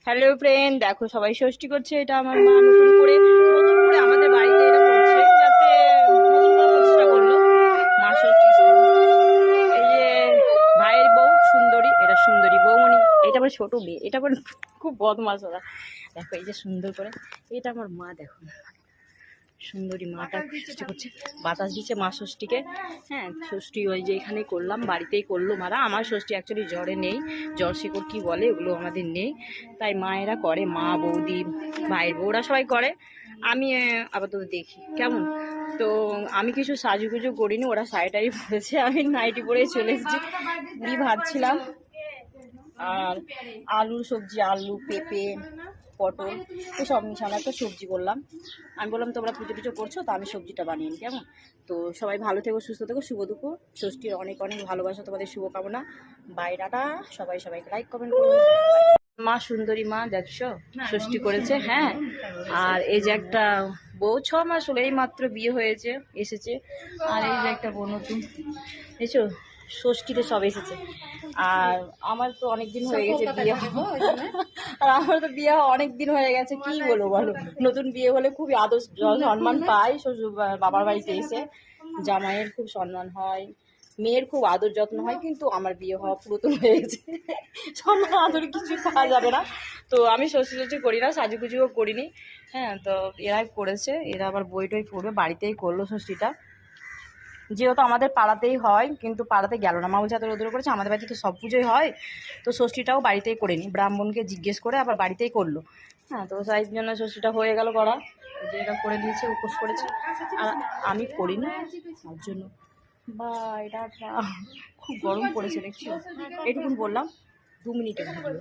Hello friend, দেখো সবাই ষষ্ঠী করছে। এটা আমার মা নতুন করে আমাদের বাড়িতে এটা করছে, যাতে নতুন করে প্রতিষ্ঠা করলো মা ষষ্ঠী। এই যে ভাইয়ের বউ সুন্দরী, এটা সুন্দরী বৌমণি, এটা আমার ছোট মেয়ে, এটা আমার খুব বদমাস ওরা। দেখো এই যে সুন্দর করে, এটা আমার মা, দেখো সুন্দরী মাটা ষষ্ঠী করছে, বাতাস দিচ্ছে মা ষষ্ঠীকে। হ্যাঁ, ষষ্ঠী ওই যে এখানে করলাম, বাড়িতেই করলো মারা। আমার ষষ্ঠী অ্যাকচুয়ালি জ্বরে নেই, জ্বর শিকড় কী বলে ওগুলো আমাদের নেই, তাই মায়েরা করে, মা বৌদি ভাইয়ের বউরা সবাই করে। আমি আপাতত দেখি কেমন। তো আমি কিছু সাজুগুজু করিনি, ওরা শাড়িটাই পরেছে, আমি নাইটি পরে চলে এসেছি। পুরি ভাজছিলাম আর আলুর সবজি, আলু পেঁপে পটল সব মিশানো একটা সবজি করলাম। আমি বললাম তোমরা পুজো টুজো করছো, তো আমি সবজিটা বানিয়ে নিই কেমন। তো সবাই ভালো থেকো, সুস্থ থেকো, শুভ দুপুর। ষষ্ঠীর অনেক অনেক ভালোবাসা, তোমাদের শুভকামনা। বাইরাটা সবাইকে লাইক কমেন্ট করো। মা সুন্দরী মা দেখছো ষষ্ঠী করেছে। হ্যাঁ, আর এই যে একটা বউ 6 মাস হলো, এই মাত্র বিয়ে হয়েছে, এসেছে। আর এই যে একটা বউ নতুন এসো, ষষ্ঠীতে সব এসেছে। আর আমার তো অনেক দিন হয়ে গেছে বিয়ে, আর আমার তো বিয়ে অনেক দিন হয়ে গেছে, কি বলবো বলো। নতুন বিয়ে হলে খুবই আদর সম্মান পাই শ্বশুর বাবার বাড়িতে এসে, জামাইয়ের খুব সম্মান হয়, মেয়ের খুব আদর যত্ন হয়। কিন্তু আমার বিয়ে হওয়া পুরাতন হয়ে গেছে, সম্মান আদর কিছু পাওয়া যাবে না। তো আমি ষষ্ঠী করি না, সাজুগুজুও করিনি। হ্যাঁ, তো এরাই করেছে, এরা আবার বই টই পড়বে, বাড়িতেই করলো ষষ্ঠীটা। যেহেতু আমাদের পাড়াতেই হয়, কিন্তু পাড়াতে গেল না, মা বলছে এত রোদুরো করেছে, আমাদের বাড়িতে তো সব পুজোই হয়, তো ষষ্ঠীটাও বাড়িতেই করে নি, ব্রাহ্মণকে জিজ্ঞেস করে আবার বাড়িতেই করলো। হ্যাঁ, তো তাই জন্য ষষ্ঠীটা হয়ে গেল করা, যে এটা করে দিয়েছে, উপোস করেছে। আর আমি করিনি তার জন্য। বা এটা খুব গরম পড়েছে দেখছো, এটুকুন বললাম, 2 মিনিটের ভিডিও।